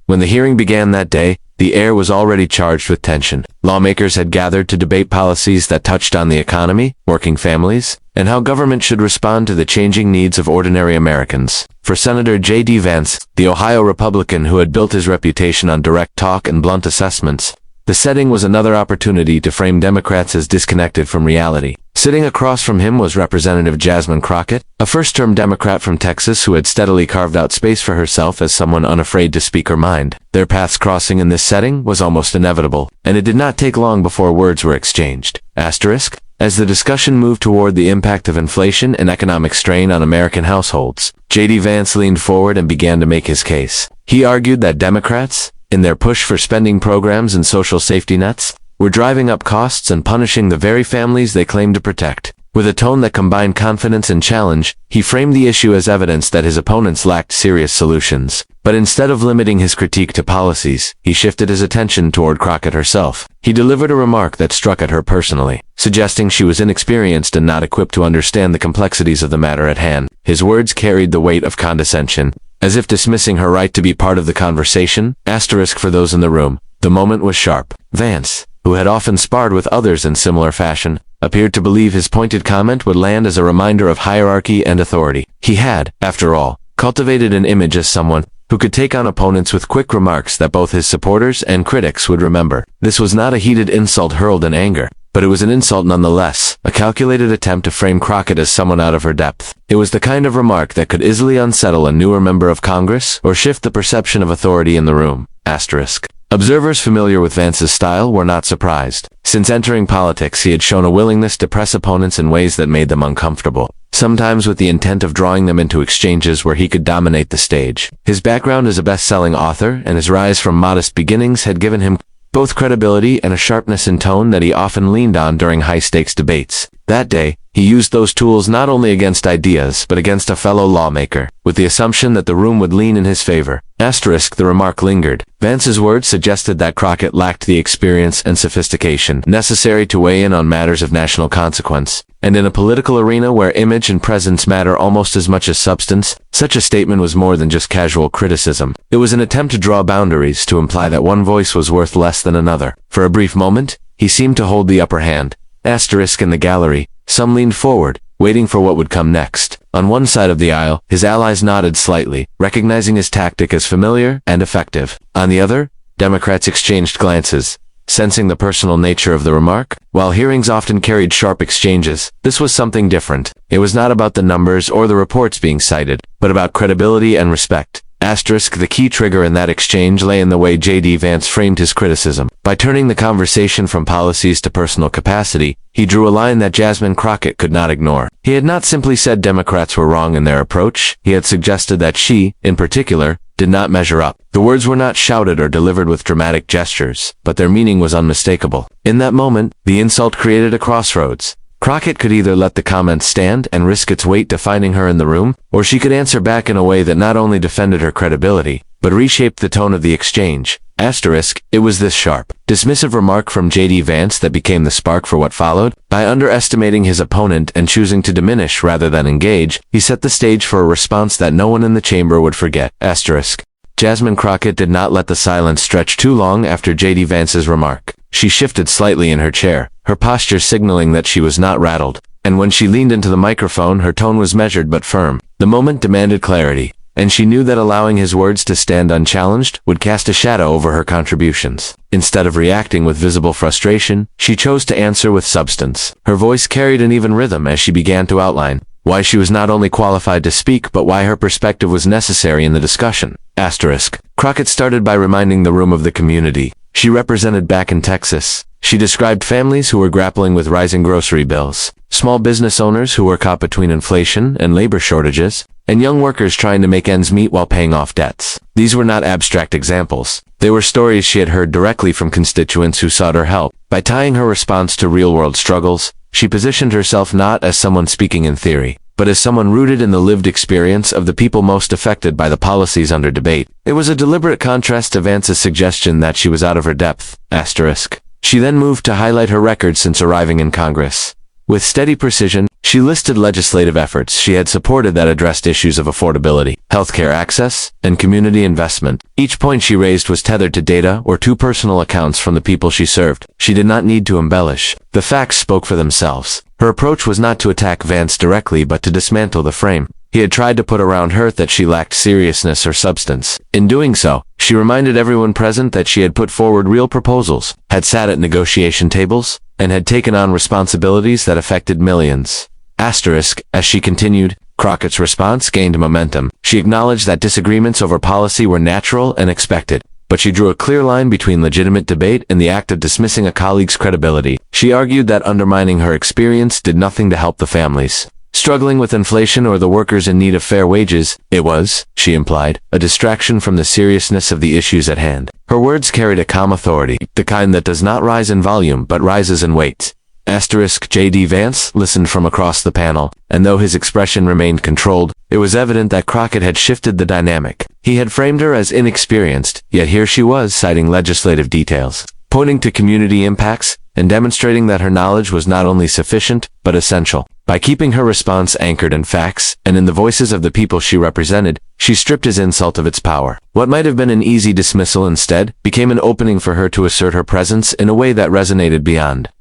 When the hearing began that day, the air was already charged with tension. Lawmakers had gathered to debate policies that touched on the economy, working families, and how government should respond to the changing needs of ordinary Americans. For Senator J.D. Vance, the Ohio Republican who had built his reputation on direct talk and blunt assessments, the setting was another opportunity to frame Democrats as disconnected from reality. Sitting across from him was Representative Jasmine Crockett, a first-term Democrat from Texas who had steadily carved out space for herself as someone unafraid to speak her mind. Their paths crossing in this setting was almost inevitable, and it did not take long before words were exchanged. Asterisk. As the discussion moved toward the impact of inflation and economic strain on American households, J.D. Vance leaned forward and began to make his case. He argued that Democrats, in their push for spending programs and social safety nets, were driving up costs and punishing the very families they claimed to protect. With a tone that combined confidence and challenge, he framed the issue as evidence that his opponents lacked serious solutions. But instead of limiting his critique to policies, he shifted his attention toward Crockett herself. He delivered a remark that struck at her personally, suggesting she was inexperienced and not equipped to understand the complexities of the matter at hand. His words carried the weight of condescension, as if dismissing her right to be part of the conversation. Asterisk for those in the room. The moment was sharp. Vance, who had often sparred with others in similar fashion, appeared to believe his pointed comment would land as a reminder of hierarchy and authority. He had, after all, cultivated an image as someone who could take on opponents with quick remarks that both his supporters and critics would remember. This was not a heated insult hurled in anger, but it was an insult nonetheless, a calculated attempt to frame Crockett as someone out of her depth. It was the kind of remark that could easily unsettle a newer member of Congress or shift the perception of authority in the room. Asterisk. Observers familiar with Vance's style were not surprised. Since entering politics, he had shown a willingness to press opponents in ways that made them uncomfortable, sometimes with the intent of drawing them into exchanges where he could dominate the stage. His background as a best-selling author and his rise from modest beginnings had given him both credibility and a sharpness in tone that he often leaned on during high-stakes debates. That day, he used those tools not only against ideas but against a fellow lawmaker, with the assumption that the room would lean in his favor. Asterisk. The remark lingered. Vance's words suggested that Crockett lacked the experience and sophistication necessary to weigh in on matters of national consequence, and in a political arena where image and presence matter almost as much as substance, such a statement was more than just casual criticism. It was an attempt to draw boundaries, to imply that one voice was worth less than another. For a brief moment, he seemed to hold the upper hand. Asterisk. In the gallery, some leaned forward, waiting for what would come next. On one side of the aisle, his allies nodded slightly, recognizing his tactic as familiar and effective. On the other, Democrats exchanged glances, sensing the personal nature of the remark. While hearings often carried sharp exchanges, this was something different. It was not about the numbers or the reports being cited, but about credibility and respect. Asterisk. The key trigger in that exchange lay in the way J.D. Vance framed his criticism. By turning the conversation from policies to personal capacity, he drew a line that Jasmine Crockett could not ignore. He had not simply said Democrats were wrong in their approach, he had suggested that she, in particular, did not measure up. The words were not shouted or delivered with dramatic gestures, but their meaning was unmistakable. In that moment, the insult created a crossroads. Crockett could either let the comment stand and risk its weight defining her in the room, or she could answer back in a way that not only defended her credibility, but reshaped the tone of the exchange. Asterisk. It was this sharp, dismissive remark from J.D. Vance that became the spark for what followed. By underestimating his opponent and choosing to diminish rather than engage, he set the stage for a response that no one in the chamber would forget. Asterisk. Jasmine Crockett did not let the silence stretch too long after J.D. Vance's remark. She shifted slightly in her chair, her posture signaling that she was not rattled, and when she leaned into the microphone, her tone was measured but firm. The moment demanded clarity, and she knew that allowing his words to stand unchallenged would cast a shadow over her contributions. Instead of reacting with visible frustration, she chose to answer with substance. Her voice carried an even rhythm as she began to outline why she was not only qualified to speak but why her perspective was necessary in the discussion. Asterisk. Crockett started by reminding the room of the community she represented back in Texas. She described families who were grappling with rising grocery bills, small business owners who were caught between inflation and labor shortages, and young workers trying to make ends meet while paying off debts. These were not abstract examples. They were stories she had heard directly from constituents who sought her help. By tying her response to real-world struggles, she positioned herself not as someone speaking in theory, but as someone rooted in the lived experience of the people most affected by the policies under debate. It was a deliberate contrast to Vance's suggestion that she was out of her depth. Asterisk. She then moved to highlight her record since arriving in Congress. With steady precision, she listed legislative efforts she had supported that addressed issues of affordability, healthcare access, and community investment. Each point she raised was tethered to data or to personal accounts from the people she served. She did not need to embellish. The facts spoke for themselves. Her approach was not to attack Vance directly but to dismantle the frame he had tried to put around her that she lacked seriousness or substance. In doing so, she reminded everyone present that she had put forward real proposals, had sat at negotiation tables, and had taken on responsibilities that affected millions. Asterisk, as she continued, Crockett's response gained momentum. She acknowledged that disagreements over policy were natural and expected, but she drew a clear line between legitimate debate and the act of dismissing a colleague's credibility. She argued that undermining her experience did nothing to help the families struggling with inflation or the workers in need of fair wages. It was, she implied, a distraction from the seriousness of the issues at hand. Her words carried a calm authority, the kind that does not rise in volume but rises in weight. Asterisk J.D. Vance listened from across the panel, and though his expression remained controlled, it was evident that Crockett had shifted the dynamic. He had framed her as inexperienced, yet here she was citing legislative details, pointing to community impacts, and demonstrating that her knowledge was not only sufficient, but essential. By keeping her response anchored in facts, and in the voices of the people she represented, she stripped his insult of its power. What might have been an easy dismissal instead became an opening for her to assert her presence in a way that resonated beyond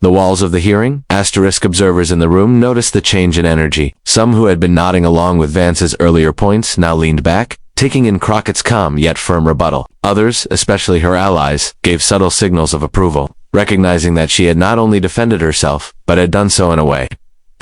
the walls of the hearing. Asterisk observers in the room noticed the change in energy. Some who had been nodding along with Vance's earlier points now leaned back, taking in Crockett's calm yet firm rebuttal. Others, especially her allies, gave subtle signals of approval, recognizing that she had not only defended herself, but had done so in a way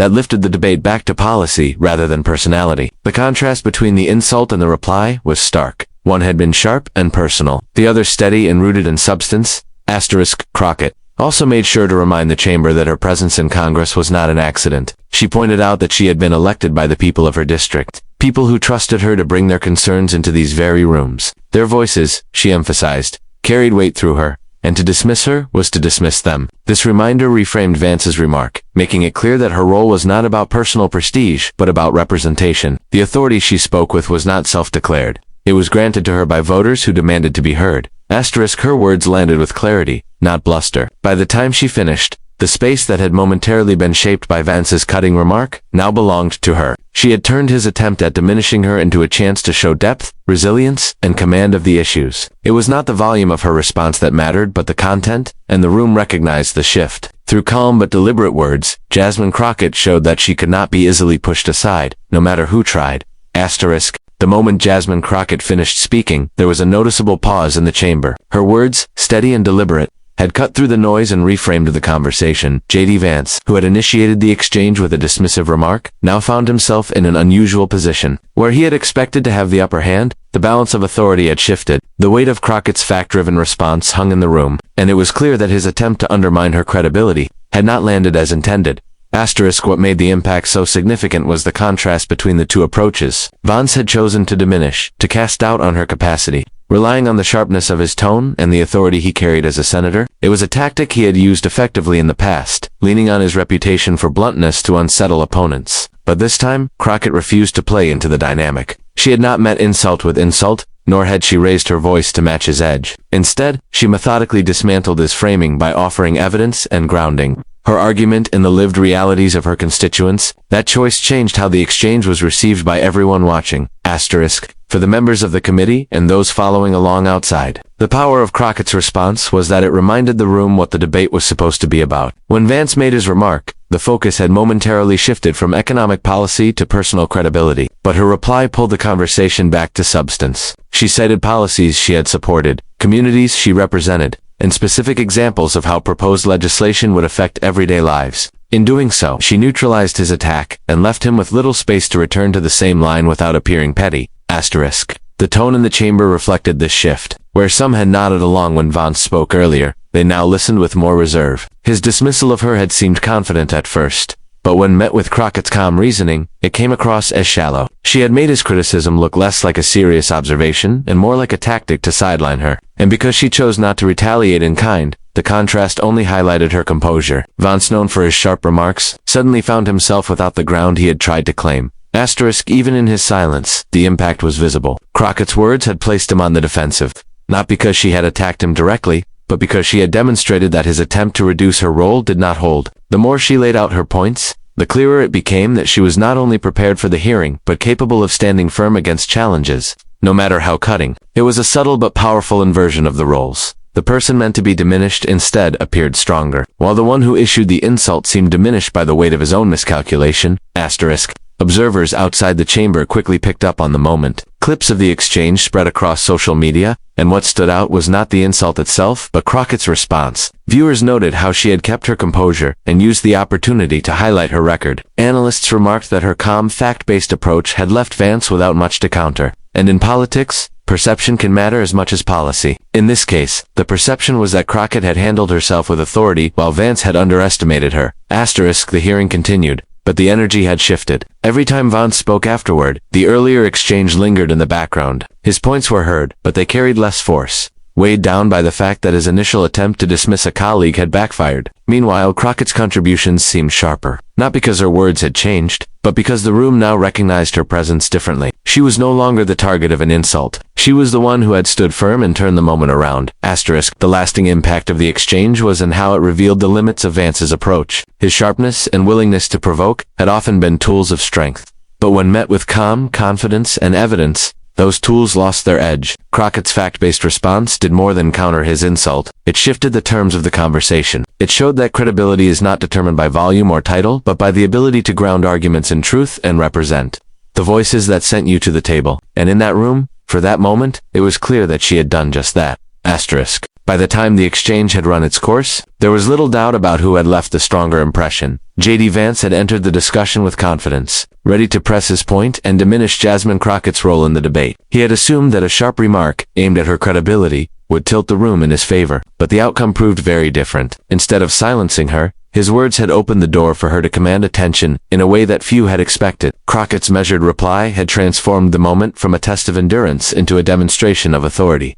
that lifted the debate back to policy rather than personality. The contrast between the insult and the reply was stark. One had been sharp and personal, the other steady and rooted in substance. Asterisk Crockett also made sure to remind the chamber that her presence in Congress was not an accident. She pointed out that she had been elected by the people of her district, people who trusted her to bring their concerns into these very rooms. Their voices, she emphasized, carried weight through her, and to dismiss her was to dismiss them. This reminder reframed Vance's remark, making it clear that her role was not about personal prestige, but about representation. The authority she spoke with was not self-declared. It was granted to her by voters who demanded to be heard. Asterisk her words landed with clarity, not bluster. By the time she finished, the space that had momentarily been shaped by Vance's cutting remark now belonged to her. She had turned his attempt at diminishing her into a chance to show depth, resilience, and command of the issues. It was not the volume of her response that mattered, but the content, and the room recognized the shift. Through calm but deliberate words, Jasmine Crockett showed that she could not be easily pushed aside, no matter who tried. Asterisk. The moment Jasmine Crockett finished speaking, there was a noticeable pause in the chamber. Her words, steady and deliberate, had cut through the noise and reframed the conversation. J.D. Vance, who had initiated the exchange with a dismissive remark, now found himself in an unusual position. Where he had expected to have the upper hand, the balance of authority had shifted. The weight of Crockett's fact-driven response hung in the room, and it was clear that his attempt to undermine her credibility had not landed as intended. Asterisk what made the impact so significant was the contrast between the two approaches. Vance had chosen to diminish, to cast doubt on her capacity, relying on the sharpness of his tone and the authority he carried as a senator. It was a tactic he had used effectively in the past, leaning on his reputation for bluntness to unsettle opponents. But this time, Crockett refused to play into the dynamic. She had not met insult with insult, nor had she raised her voice to match his edge. Instead, she methodically dismantled his framing by offering evidence and grounding her argument in the lived realities of her constituents. That choice changed how the exchange was received by everyone watching. Asterisk. For the members of the committee and those following along outside, the power of Crockett's response was that it reminded the room what the debate was supposed to be about. When Vance made his remark, the focus had momentarily shifted from economic policy to personal credibility, but her reply pulled the conversation back to substance. She cited policies she had supported, communities she represented, and specific examples of how proposed legislation would affect everyday lives. In doing so, she neutralized his attack and left him with little space to return to the same line without appearing petty. Asterisk. The tone in the chamber reflected this shift. Where some had nodded along when Vance spoke earlier, they now listened with more reserve. His dismissal of her had seemed confident at first, but when met with Crockett's calm reasoning, it came across as shallow. She had made his criticism look less like a serious observation and more like a tactic to sideline her. And because she chose not to retaliate in kind, the contrast only highlighted her composure. Vance, known for his sharp remarks, suddenly found himself without the ground he had tried to claim. Asterisk. Even in his silence, the impact was visible. Crockett's words had placed him on the defensive, not because she had attacked him directly, but because she had demonstrated that his attempt to reduce her role did not hold. The more she laid out her points, the clearer it became that she was not only prepared for the hearing, but capable of standing firm against challenges, no matter how cutting. It was a subtle but powerful inversion of the roles. The person meant to be diminished instead appeared stronger, while the one who issued the insult seemed diminished by the weight of his own miscalculation. Observers outside the chamber quickly picked up on the moment. Clips of the exchange spread across social media, and what stood out was not the insult itself, but Crockett's response. Viewers noted how she had kept her composure and used the opportunity to highlight her record. Analysts remarked that her calm, fact-based approach had left Vance without much to counter. And in politics, perception can matter as much as policy. In this case, the perception was that Crockett had handled herself with authority, while Vance had underestimated her. The hearing continued, but the energy had shifted. Every time Vance spoke afterward, the earlier exchange lingered in the background. His points were heard, but they carried less force, weighed down by the fact that his initial attempt to dismiss a colleague had backfired. Meanwhile, Crockett's contributions seemed sharper, not because her words had changed, but because the room now recognized her presence differently. She was no longer the target of an insult. She was the one who had stood firm and turned the moment around. The lasting impact of the exchange was in how it revealed the limits of Vance's approach. His sharpness and willingness to provoke had often been tools of strength. But when met with calm, confidence, and evidence, those tools lost their edge. Crockett's fact-based response did more than counter his insult. It shifted the terms of the conversation. It showed that credibility is not determined by volume or title, but by the ability to ground arguments in truth and represent the voices that sent you to the table. And in that room, for that moment, it was clear that she had done just that. By the time the exchange had run its course, there was little doubt about who had left the stronger impression. J.D. Vance had entered the discussion with confidence, ready to press his point and diminish Jasmine Crockett's role in the debate. He had assumed that a sharp remark, aimed at her credibility, would tilt the room in his favor, but the outcome proved very different. Instead of silencing her, his words had opened the door for her to command attention in a way that few had expected. Crockett's measured reply had transformed the moment from a test of endurance into a demonstration of authority.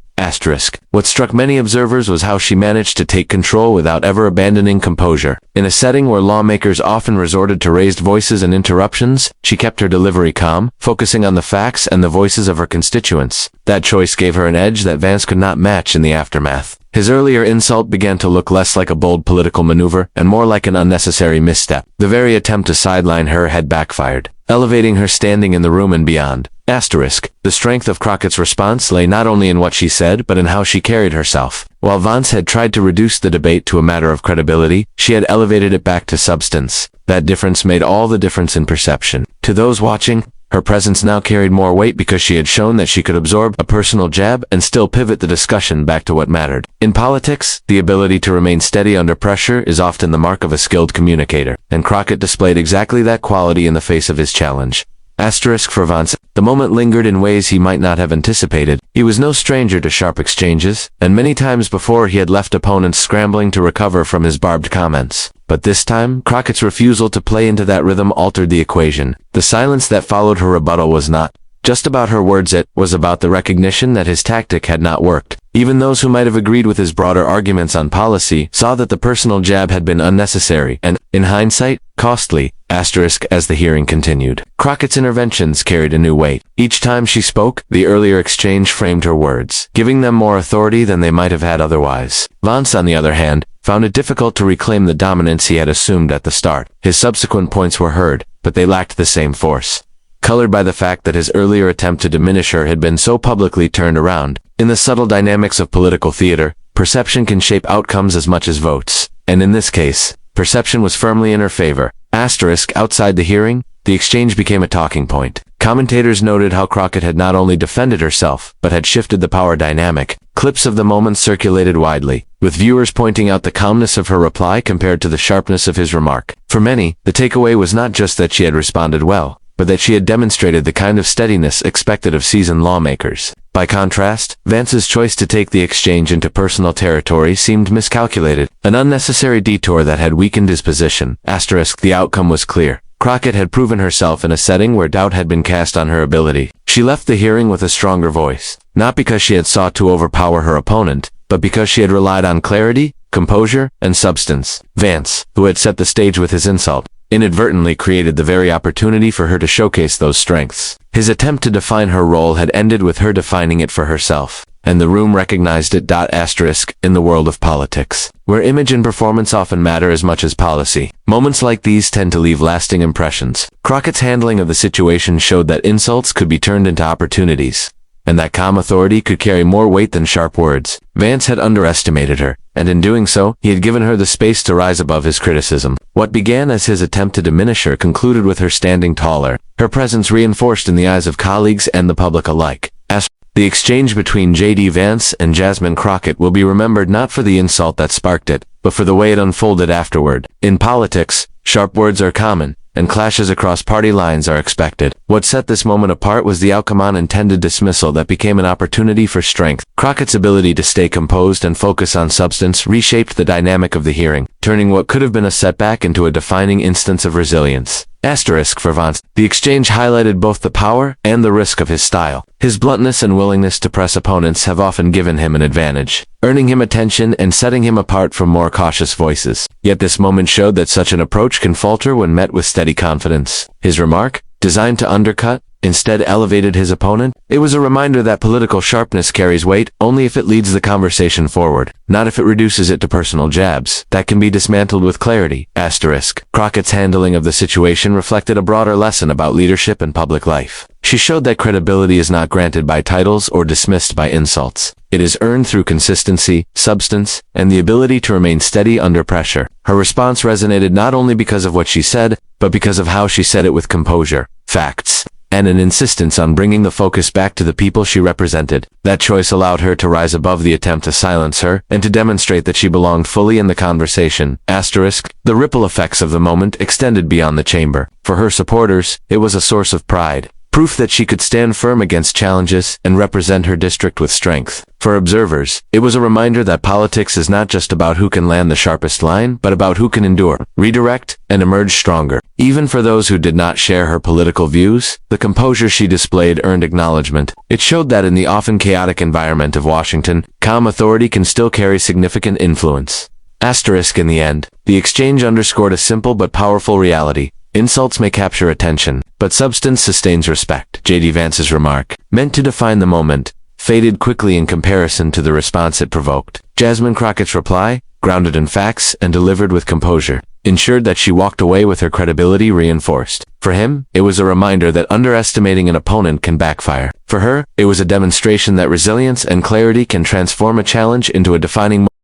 What struck many observers was how she managed to take control without ever abandoning composure. In a setting where lawmakers often resorted to raised voices and interruptions, she kept her delivery calm, focusing on the facts and the voices of her constituents. That choice gave her an edge that Vance could not match in the aftermath. His earlier insult began to look less like a bold political maneuver and more like an unnecessary misstep. The very attempt to sideline her had backfired, elevating her standing in the room and beyond. The strength of Crockett's response lay not only in what she said, but in how she carried herself. While Vance had tried to reduce the debate to a matter of credibility, she had elevated it back to substance. That difference made all the difference in perception. To those watching, her presence now carried more weight because she had shown that she could absorb a personal jab and still pivot the discussion back to what mattered. In politics, the ability to remain steady under pressure is often the mark of a skilled communicator, and Crockett displayed exactly that quality in the face of his challenge. For Vance, the moment lingered in ways he might not have anticipated. He was no stranger to sharp exchanges, and many times before he had left opponents scrambling to recover from his barbed comments. But this time, Crockett's refusal to play into that rhythm altered the equation. The silence that followed her rebuttal was not just about her words, it was about the recognition that his tactic had not worked. Even those who might have agreed with his broader arguments on policy saw that the personal jab had been unnecessary and, in hindsight, costly. As the hearing continued, Crockett's interventions carried a new weight. Each time she spoke, the earlier exchange framed her words, giving them more authority than they might have had otherwise. Vance, on the other hand, found it difficult to reclaim the dominance he had assumed at the start. His subsequent points were heard, but they lacked the same force, colored by the fact that his earlier attempt to diminish her had been so publicly turned around. In the subtle dynamics of political theater, perception can shape outcomes as much as votes, and in this case, perception was firmly in her favor. Outside the hearing, the exchange became a talking point. Commentators noted how Crockett had not only defended herself, but had shifted the power dynamic. Clips of the moment circulated widely, with viewers pointing out the calmness of her reply compared to the sharpness of his remark. For many, the takeaway was not just that she had responded well, but that she had demonstrated the kind of steadiness expected of seasoned lawmakers. By contrast, Vance's choice to take the exchange into personal territory seemed miscalculated, an unnecessary detour that had weakened his position. The outcome was clear. Crockett had proven herself in a setting where doubt had been cast on her ability. She left the hearing with a stronger voice, not because she had sought to overpower her opponent, but because she had relied on clarity, composure, and substance. Vance, who had set the stage with his insult, inadvertently created the very opportunity for her to showcase those strengths. His attempt to define her role had ended with her defining it for herself. and the room recognized it. Asterisk, in the world of politics, where image and performance often matter as much as policy, moments like these tend to leave lasting impressions. Crockett's handling of the situation showed that insults could be turned into opportunities, and that calm authority could carry more weight than sharp words. Vance had underestimated her, and in doing so, he had given her the space to rise above his criticism. What began as his attempt to diminish her concluded with her standing taller, her presence reinforced in the eyes of colleagues and the public alike. As the exchange between J.D. Vance and Jasmine Crockett will be remembered not for the insult that sparked it, but for the way it unfolded afterward. In politics, sharp words are common, and clashes across party lines are expected. What set this moment apart was the outcome: unintended dismissal that became an opportunity for strength. Crockett's ability to stay composed and focus on substance reshaped the dynamic of the hearing, turning what could have been a setback into a defining instance of resilience. Asterisk for Vance. The exchange highlighted both the power and the risk of his style. His bluntness and willingness to press opponents have often given him an advantage, earning him attention and setting him apart from more cautious voices. Yet this moment showed that such an approach can falter when met with steady confidence. His remark, designed to undercut, instead elevated his opponent. It was a reminder that political sharpness carries weight only if it leads the conversation forward, not if it reduces it to personal jabs that can be dismantled with clarity. Asterisk. Crockett's handling of the situation reflected a broader lesson about leadership and public life. She showed that credibility is not granted by titles or dismissed by insults. It is earned through consistency, substance, and the ability to remain steady under pressure. Her response resonated not only because of what she said, but because of how she said it, with composure, facts, and an insistence on bringing the focus back to the people she represented. That choice allowed her to rise above the attempt to silence her, and to demonstrate that she belonged fully in the conversation. Asterisk. The ripple effects of the moment extended beyond the chamber. For her supporters, it was a source of pride, proof that she could stand firm against challenges and represent her district with strength. For observers, it was a reminder that politics is not just about who can land the sharpest line, but about who can endure, redirect, and emerge stronger. Even for those who did not share her political views, the composure she displayed earned acknowledgement. It showed that in the often chaotic environment of Washington, calm authority can still carry significant influence. Asterisk. In the end, the exchange underscored a simple but powerful reality. Insults may capture attention, but substance sustains respect. J.D. Vance's remark, meant to define the moment, faded quickly in comparison to the response it provoked. Jasmine Crockett's reply, grounded in facts and delivered with composure, ensured that she walked away with her credibility reinforced. For him, it was a reminder that underestimating an opponent can backfire. For her, it was a demonstration that resilience and clarity can transform a challenge into a defining moment.